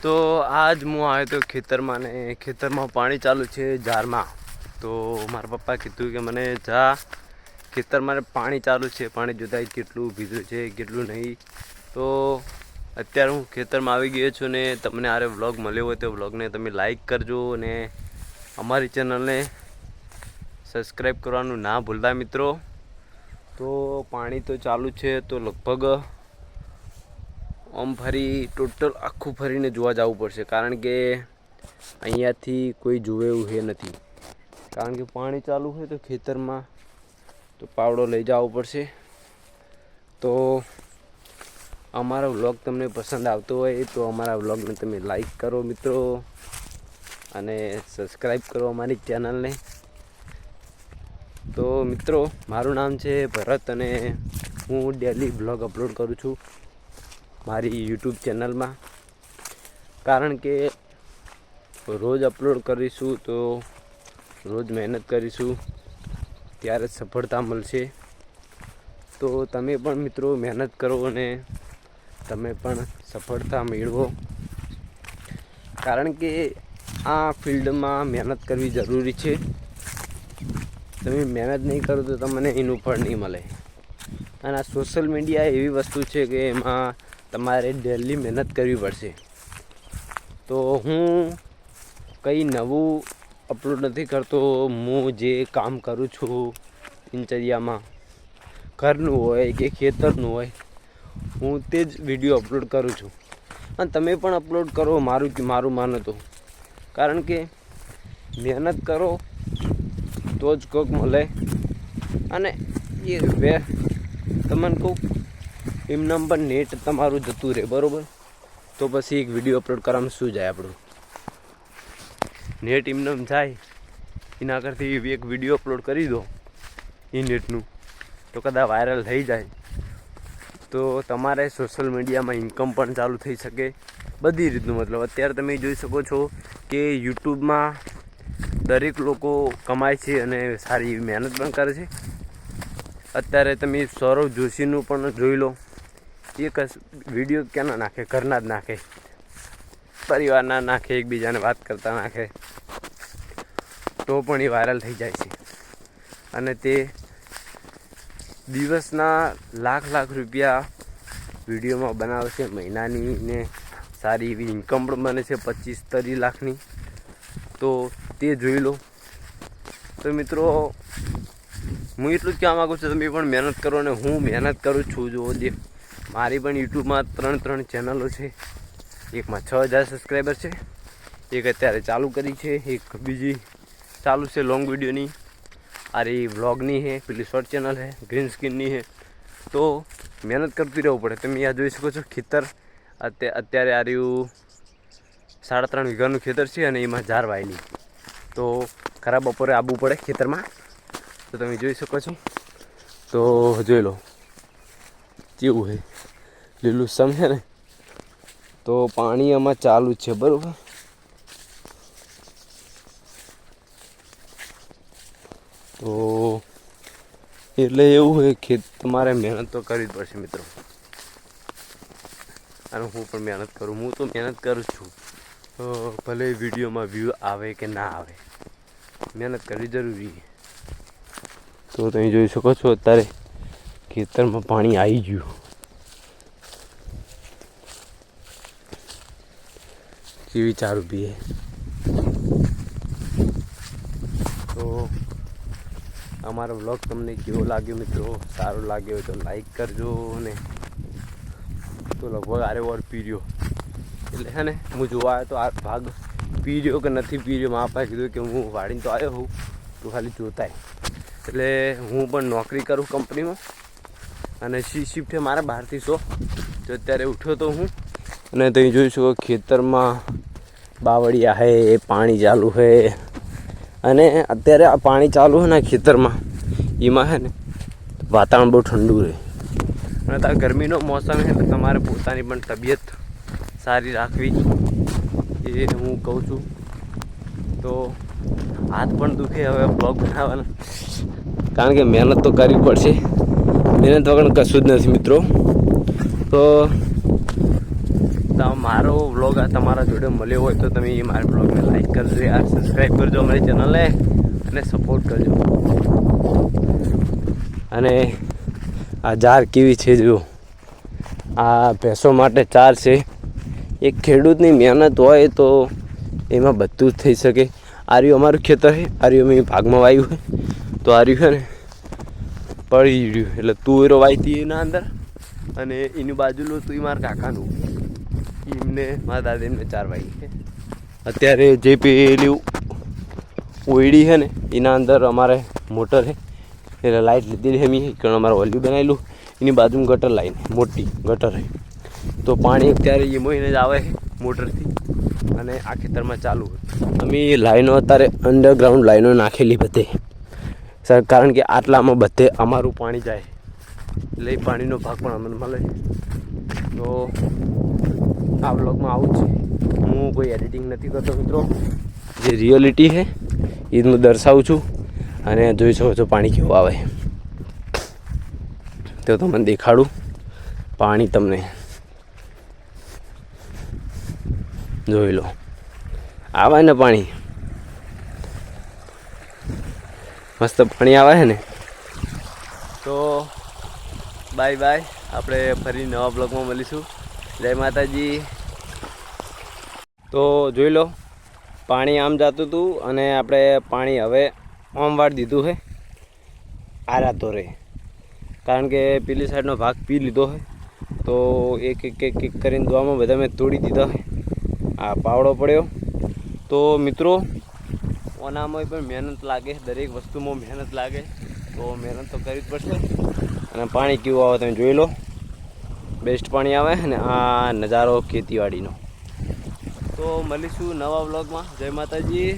તો આજ હું આવ્યો તો ખેતરમાં ને ખેતરમાં પાણી ચાલુ છે જારમાં. તો મારા પપ્પા કીધું કે મને જા ખેતરમાં પાણી ચાલુ છે, પાણી જોતા કેટલું ભીજું છે કેટલું નહીં. તો અત્યારે હું ખેતરમાં આવી ગયો છું ને તમને આરે વ્લોગ મળ્યો હોય તો વ્લોગને તમે લાઈક કરજો અને અમારી ચેનલને સબસ્ક્રાઈબ કરવાનું ના ભૂલતા મિત્રો. તો પાણી તો ચાલુ છે, તો લગભગ આમ ફરી ટોટલ આખું ફરીને જોવા જવું પડશે, કારણ કે અહીંયાથી કોઈ જોવે એવું હે નથી. કારણ કે પાણી ચાલુ હોય તો ખેતરમાં તો પાવડો લઈ જવો પડશે. તો અમારો વ્લોગ તમને પસંદ આવતો હોય તો અમારા વ્લોગને તમે લાઈક કરો મિત્રો અને સબસ્ક્રાઈબ કરો અમારી ચેનલને. તો મિત્રો મારું નામ છે ભરત અને હું ડેલી બ્લોગ અપલોડ કરું છું મારી યુટ્યુબ ચેનલમાં. કારણ કે રોજ અપલોડ કરીશું તો રોજ મહેનત કરીશું ત્યારે સફળતા મળશે. તો તમે પણ મિત્રો મહેનત કરો અને તમે પણ સફળતા મેળવો, કારણ કે આ ફિલ્ડમાં મહેનત કરવી જરૂરી છે. તમે મહેનત નહીં કરો તો તમને એનું ફળ નહીં મળે. અને આ સોશિયલ મીડિયા એવી વસ્તુ છે કે એમાં તમારે ડેલી મહેનત કરવી પડશે. તો હું કંઈ નવું અપલોડ નથી કરતો. હું જે કામ કરું છું દિનચર્યામાં, ઘરનું હોય કે ખેતરનું હોય, હું તે જ વિડીયો અપલોડ કરું છું. અને તમે પણ અપલોડ કરો મારું માનો તો, કારણ કે મહેનત કરો તો જ કોક મળે. અને એ તમને કહું એમનામ પણ નેટ તમારું જતું રહે બરાબર, તો પછી એક વિડીયો અપલોડ કરવામાં શું જાય આપણું. નેટ એમનામ જાય એના કરતી એક વિડીયો અપલોડ કરી દો એ નેટનું, તો કદાચ વાયરલ થઈ જાય તો તમારે સોશિયલ મીડિયામાં ઇન્કમ પણ ચાલુ થઈ શકે બધી રીતનું. મતલબ અત્યારે તમે જોઈ શકો છો કે યુટ્યુબમાં દરેક લોકો કમાય છે અને સારી એવી મહેનત પણ કરે છે. અત્યારે તમે સૌરવ જોશીનું પણ જોઈ લો, એક વિડીયો ક્યાંના નાખે, ઘરના જ નાખે, પરિવારના નાખે, એકબીજાને વાત કરતા નાખે, તો પણ એ વાયરલ થઈ જાય છે. અને તે દિવસના લાખ રૂપિયા વિડીયોમાં બનાવે છે મહિનાની, ને સારી એવી ઇન્કમ પણ બને છે 25-30 લાખની. તો તે જોઈ લો. તો મિત્રો હું એટલું જ કહેવા માગું છું, તમે પણ મહેનત કરો અને હું મહેનત કરું છું. જો મારી પણ યુટ્યુબમાં 3 ચેનલો છે. એકમાં 6000 સબસ્ક્રાઈબર છે, એક અત્યારે ચાલુ કરી છે, એક બીજી ચાલુ છે લોંગ વિડીયોની, આરી વ્લોગની છે, પેલી શોર્ટ ચેનલ છે ગ્રીન સ્કીનની છે. તો મહેનત કરતી રહેવું પડે. તમે આ જોઈ શકો છો ખેતર અત્યારે આ રહ્યું 3.5 વીઘાનું ખેતર છે અને એમાં ઝાર વાયેલી. તો ખરાબ બપોરે આવવું પડે ખેતરમાં, તો તમે જોઈ શકો છો. તો જોઈ લો કેવું છે, લીલું સમ છે ને. તો પાણી આમાં ચાલુ જ છે બરાબર. તો એટલે એવું હોય તમારે મહેનત તો કરવી જ પડશે મિત્રો. અને હું પણ મહેનત કરું, હું તો મહેનત કરું છું. તો ભલે વિડીયોમાં વ્યૂ આવે કે ના આવે, મહેનત કરવી જરૂરી છે. તો તમે જોઈ શકો છો અત્યારે ખેતરમાં પાણી આવી ગયું. કેવી ચાર ઊભી છે. તો અમારો વ્લોગ તમને કેવો લાગ્યો મિત્રો? સારો લાગ્યો હોય તો લાઈક કરજો. ને તો લગભગ આરે ઓર પી રહ્યો, એટલે હે ને હું જોવા આવ્યો તો આ ભાગ પી રહ્યો કે નથી પી રહ્યો. મારા પાસે કીધું કે હું વાળીને તો આવ્યો હોઉં, તો ખાલી જોતાય. એટલે હું પણ નોકરી કરું કંપનીમાં અને શિફ્ટ છે મારા 12 થી 100. તો અત્યારે ઉઠ્યો તો હું, અને તમે જોઈ શકો ખેતરમાં બાવળિયા છે, પાણી ચાલુ છે. અને અત્યારે આ પાણી ચાલુ છે ને ખેતરમાં, એમાં છે ને વાતાવરણ બહુ ઠંડુ રહે. અને ત્યાં ગરમીનો મોસમ છે, તો તમારે પોતાની પણ તબિયત સારી રાખવી એ હું કહું છું. તો હાથ પણ દુખે હવે બ્લોગ બનાવવાના, કારણ કે મહેનત તો કરવી પડશે. મહેનત વગર કશું જ નથી મિત્રો. તો તો મારો વ્લોગ આ તમારા જોડે મળ્યો હોય તો તમે મારા વ્લોગને લાઈક કરજો યાર, સબસ્ક્રાઈબ કરજો અમારી ચેનલને અને સપોર્ટ કરજો. અને આ જાર કેવી છે જો, આ ભેંસો માટે ચાર છે. એક ખેડૂતની મહેનત હોય તો એમાં બધું જ થઈ શકે. આ રહ્યું અમારું ખેતર છે, આ રહ્યું અમે ભાગમાં વાવ્યું છે. તો આ રહ્યું છે ને પડી રહ્યું એટલે તુવેરો વાવી એના અંદર, અને એની બાજુનું તું મારા કાકાનું, એમને મારા દાદા એમને ચાર વાવી છે. અત્યારે જે પેલી ઓયડી છે ને એના અંદર અમારે મોટર છે એટલે લાઇટ લીધેલી છે મેં, કારણ અમારે ઓલ્યું બનાવેલું. એની બાજુમાં ગટર લાઈન મોટી ગટર છે, તો પાણી અત્યારે એ મહિને જ આવે છે મોટરથી, અને આ ખેતરમાં ચાલુ હોય. અમે લાઈનો અત્યારે અંડરગ્રાઉન્ડ લાઈનો નાખેલી બધે સર, કારણ કે આટલામાં બધે અમારું પાણી જાય એટલે એ પાણીનો ભાગ પણ અમને મળે. તો આ બ્લોગમાં આવું જ છે. હું કોઈ એડિટિંગ નથી કરતો મિત્રો, જે રિયાલિટી છે એ હું દર્શાવું છું. અને જોઈ શકો છો પાણી કેવું આવે તો તમને દેખાડું પાણી. તમને જોઈ લો, આવે ને પાણી, મસ્ત પાણી આવે છે ને. તો બાય બાય, આપણે ફરી નવા બ્લોગમાં મળીશું. જય માતાજી. તો જોઈ લો પાણી આમ જતું હતું અને આપણે પાણી હવે આમ વાળી દીધું છે આ રાતો રે, કારણ કે પેલી સાઈડનો ભાગ પી લીધો છે. તો એક એક એક એક કરીને દોવામાં બધા મેં તોડી દીધા છે. આ પાવડો પડ્યો. તો મિત્રો ઓનામાં પણ મહેનત લાગે, દરેક વસ્તુમાં મહેનત લાગે, તો મહેનત તો કરવી જ પડશે. અને પાણી કેવું આવે તમે જોઈ લો, બેસ્ટ પાણી આવે ને આ નજારો ખેતીવાડીનો. તો મળીશું નવા વ્લોગમાં. જય માતાજી.